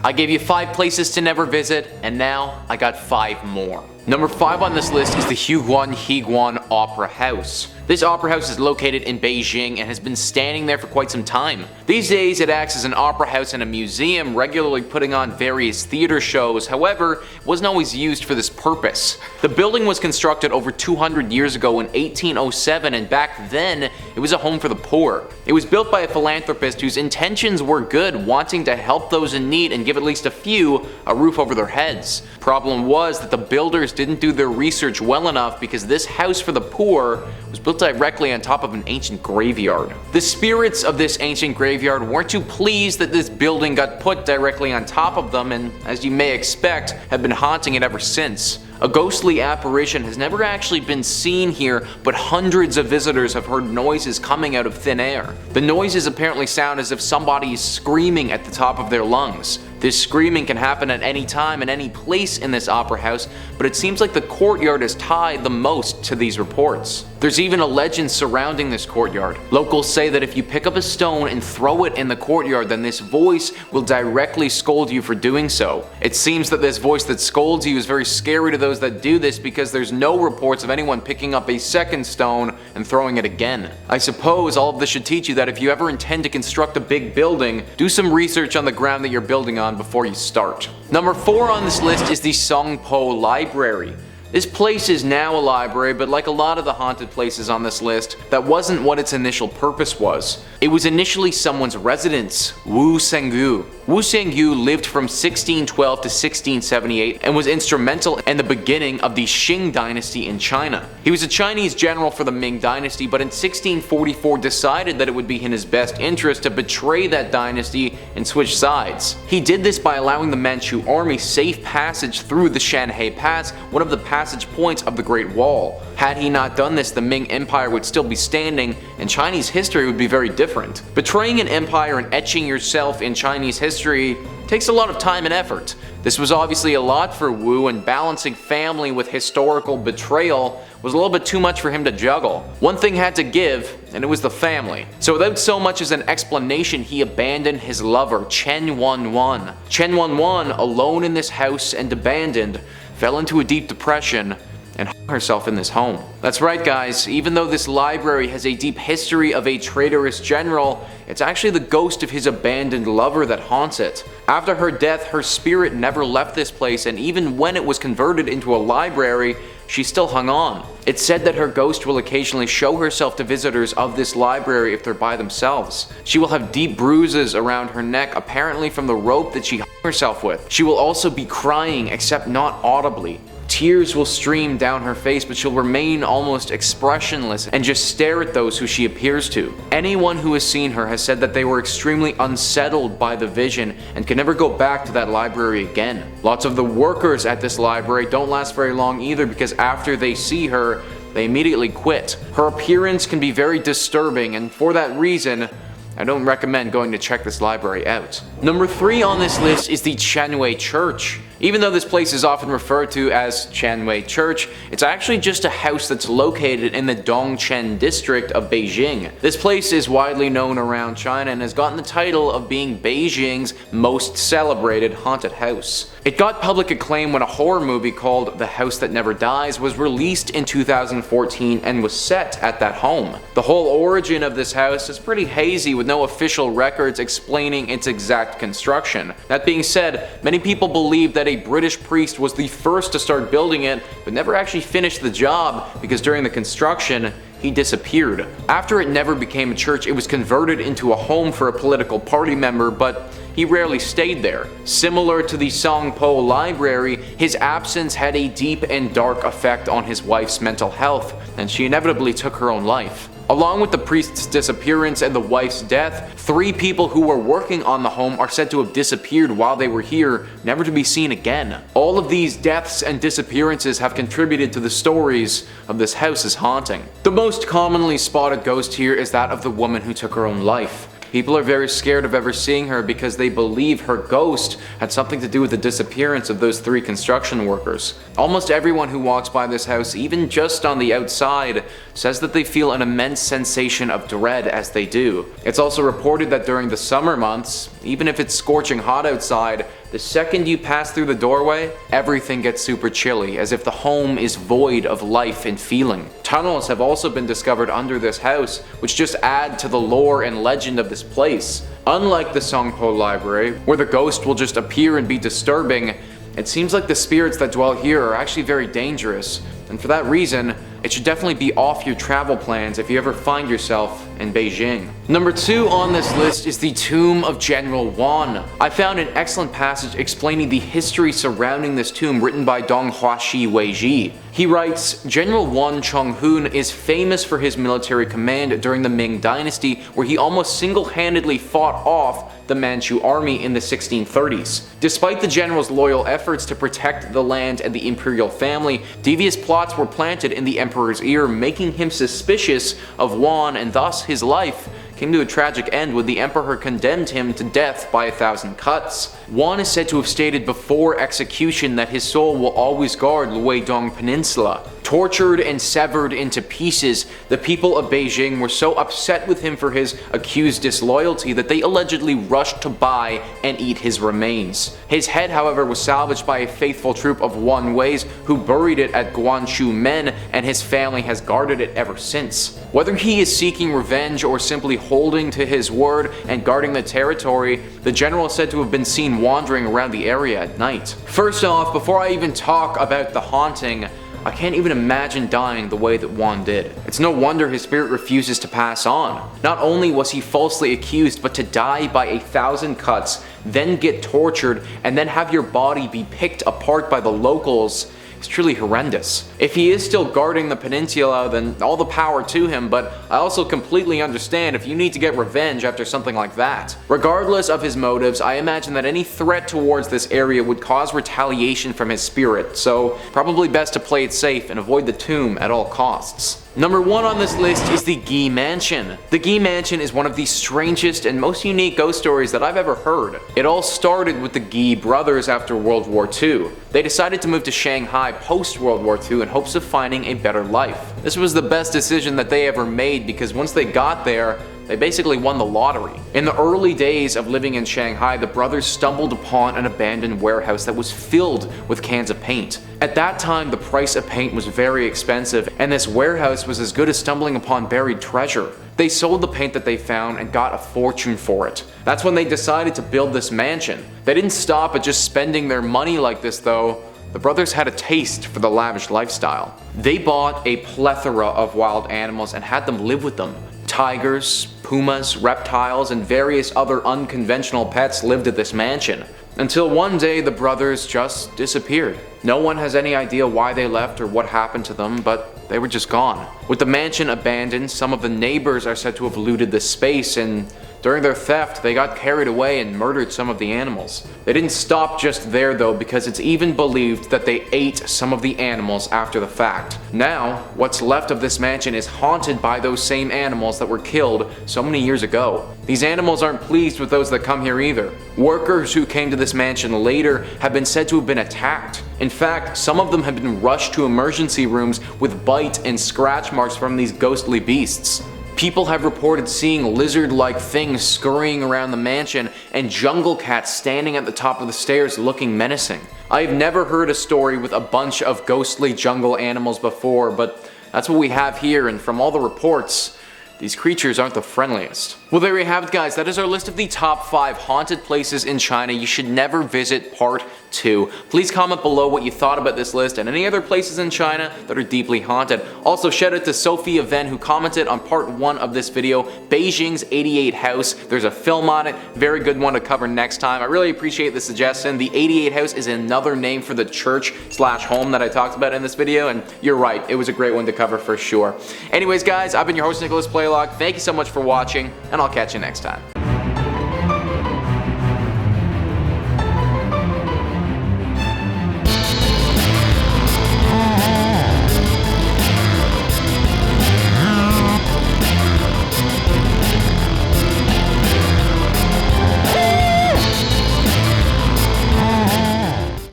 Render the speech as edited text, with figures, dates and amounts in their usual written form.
I gave you 5 places to never visit, and now I got 5 more. Number 5 on this list is the Huiguan Opera House. This opera house is located in Beijing and has been standing there for quite some time. These days it acts as an opera house and a museum, regularly putting on various theater shows. However, it wasn't always used for this purpose. The building was constructed over 200 years ago in 1807, and back then it was a home for the poor. It was built by a philanthropist whose intentions were good, wanting to help those in need and give at least a few a roof over their heads. Problem was that the builders didn't do their research well enough, because this house for the poor was built directly on top of an ancient graveyard. The spirits of this ancient graveyard weren't too pleased that this building got put directly on top of them, and as you may expect, have been haunting it ever since. A ghostly apparition has never actually been seen here, but hundreds of visitors have heard noises coming out of thin air. The noises apparently sound as if somebody is screaming at the top of their lungs. This screaming can happen at any time and any place in this opera house, but it seems like the courtyard is tied the most to these reports. There's even a legend surrounding this courtyard. Locals say that if you pick up a stone and throw it in the courtyard, then this voice will directly scold you for doing so. It seems that this voice that scolds you is very scary to those that do this, because there's no reports of anyone picking up a second stone and throwing it again. I suppose all of this should teach you that if you ever intend to construct a big building, do some research on the ground that you're building on before you start. Number 4 on this list is the Songpo Library. This place is now a library, but like a lot of the haunted places on this list, that wasn't what its initial purpose was. It was initially someone's residence, Wu Shengyu. Wu Shengyu lived from 1612 to 1678 and was instrumental in the beginning of the Qing dynasty in China. He was a Chinese general for the Ming dynasty, but in 1644 decided that it would be in his best interest to betray that dynasty and switch sides. He did this by allowing the Manchu army safe passage through the Shanhai Pass, one of the passage points of the Great Wall. Had he not done this, the Ming Empire would still be standing, and Chinese history would be very different. Betraying an empire and etching yourself in Chinese history takes a lot of time and effort. This was obviously a lot for Wu, and balancing family with historical betrayal was a little bit too much for him to juggle. One thing had to give, and it was the family. So without so much as an explanation, he abandoned his lover, Chen Wanwan. Chen Wanwan, alone in this house and abandoned, fell into a deep depression and hung herself in this home. That's right guys, even though this library has a deep history of a traitorous general, it's actually the ghost of his abandoned lover that haunts it. After her death, her spirit never left this place, and even when it was converted into a library, she still hung on. It's said that her ghost will occasionally show herself to visitors of this library if they're by themselves. She will have deep bruises around her neck, apparently from the rope that she hung herself with. She will also be crying, except not audibly. Tears will stream down her face, but she'll remain almost expressionless and just stare at those who she appears to. Anyone who has seen her has said that they were extremely unsettled by the vision and can never go back to that library again. Lots of the workers at this library don't last very long either, because after they see her, they immediately quit. Her appearance can be very disturbing, and for that reason, I don't recommend going to check this library out. Number 3 on this list is the Chaonei Church. Even though this place is often referred to as Chaonei Church, it's actually just a house that's located in the Dongchen district of Beijing. This place is widely known around China and has gotten the title of being Beijing's most celebrated haunted house. It got public acclaim when a horror movie called The House That Never Dies was released in 2014 and was set at that home. The whole origin of this house is pretty hazy, with no official records explaining its exact construction. That being said, many people believe that a British priest was the first to start building it, but never actually finished the job because during the construction, he disappeared. After it never became a church, it was converted into a home for a political party member, but he rarely stayed there. Similar to the Songpo Library, his absence had a deep and dark effect on his wife's mental health, and she inevitably took her own life. Along with the priest's disappearance and the wife's death, 3 people who were working on the home are said to have disappeared while they were here, never to be seen again. All of these deaths and disappearances have contributed to the stories of this house's haunting. The most commonly spotted ghost here is that of the woman who took her own life. People are very scared of ever seeing her because they believe her ghost had something to do with the disappearance of those 3 construction workers. Almost everyone who walks by this house, even just on the outside, says that they feel an immense sensation of dread as they do. It's also reported that during the summer months, even if it's scorching hot outside, the second you pass through the doorway, everything gets super chilly, as if the home is void of life and feeling. Tunnels have also been discovered under this house, which just add to the lore and legend of this place. Unlike the Songpo Library, where the ghost will just appear and be disturbing, it seems like the spirits that dwell here are actually very dangerous, and for that reason, it should definitely be off your travel plans if you ever find yourself in Beijing. Number 2 on this list is the tomb of General Yuan. I found an excellent passage explaining the history surrounding this tomb written by Dong Huaxi Weiji. He writes, General Yuan Chonghun is famous for his military command during the Ming Dynasty, where he almost single-handedly fought off the Manchu army in the 1630s. Despite the general's loyal efforts to protect the land and the imperial family, devious plots were planted in the emperor's ear, making him suspicious of Yuan, and thus his life came to a tragic end when the emperor condemned him to death by 1,000 cuts. Yuan is said to have stated before execution that his soul will always guard Luodong Peninsula. Tortured and severed into pieces, the people of Beijing were so upset with him for his accused disloyalty that they allegedly rushed to buy and eat his remains. His head, however, was salvaged by a faithful troop of Yuan Weis who buried it at Guangzhou Men, and his family has guarded it ever since. Whether he is seeking revenge or simply holding to his word and guarding the territory, the general is said to have been seen wandering around the area at night. First off, before I even talk about the haunting, I can't even imagine dying the way that Yuan did. It's no wonder his spirit refuses to pass on. Not only was he falsely accused, but to die by 1,000 cuts, then get tortured, and then have your body be picked apart by the locals, is truly horrendous. If he is still guarding the peninsula, then all the power to him, but I also completely understand if you need to get revenge after something like that. Regardless of his motives, I imagine that any threat towards this area would cause retaliation from his spirit, so probably best to play it safe and avoid the tomb at all costs. Number 1 on this list is the Qiu Mansion. The Qiu Mansion is one of the strangest and most unique ghost stories that I've ever heard. It all started with the Qiu brothers after World War II. They decided to move to Shanghai post-World War II in hopes of finding a better life. This was the best decision that they ever made because once they got there, they basically won the lottery. In the early days of living in Shanghai, the brothers stumbled upon an abandoned warehouse that was filled with cans of paint. At that time, the price of paint was very expensive, and this warehouse was as good as stumbling upon buried treasure. They sold the paint that they found and got a fortune for it. That's when they decided to build this mansion. They didn't stop at just spending their money like this though. The brothers had a taste for the lavish lifestyle. They bought a plethora of wild animals and had them live with them. Tigers, pumas, reptiles, and various other unconventional pets lived at this mansion. Until one day the brothers just disappeared. No one has any idea why they left or what happened to them, but they were just gone. With the mansion abandoned, some of the neighbors are said to have looted the space, and during their theft, they got carried away and murdered some of the animals. They didn't stop just there though, because it's even believed that they ate some of the animals after the fact. Now, what's left of this mansion is haunted by those same animals that were killed so many years ago. These animals aren't pleased with those that come here either. Workers who came to this mansion later have been said to have been attacked. In fact, some of them have been rushed to emergency rooms with bite and scratch marks from these ghostly beasts. People have reported seeing lizard-like things scurrying around the mansion and jungle cats standing at the top of the stairs looking menacing. I've never heard a story with a bunch of ghostly jungle animals before, but that's what we have here, and from all the reports, these creatures aren't the friendliest. Well, there you have it, guys. That is our list of the top 5 haunted places in China you should never visit, part 2. Please comment below what you thought about this list and any other places in China that are deeply haunted. Also, shout out to Sophia Ven who commented on part 1 of this video, Beijing's 88 House. There's a film on it, very good one to cover next time. I really appreciate the suggestion. The 88 House is another name for the church/home that I talked about in this video, and you're right, it was a great one to cover for sure. Anyways, guys, I've been your host, Nicholas Playlock. Thank you so much for watching, and I'll catch you next time.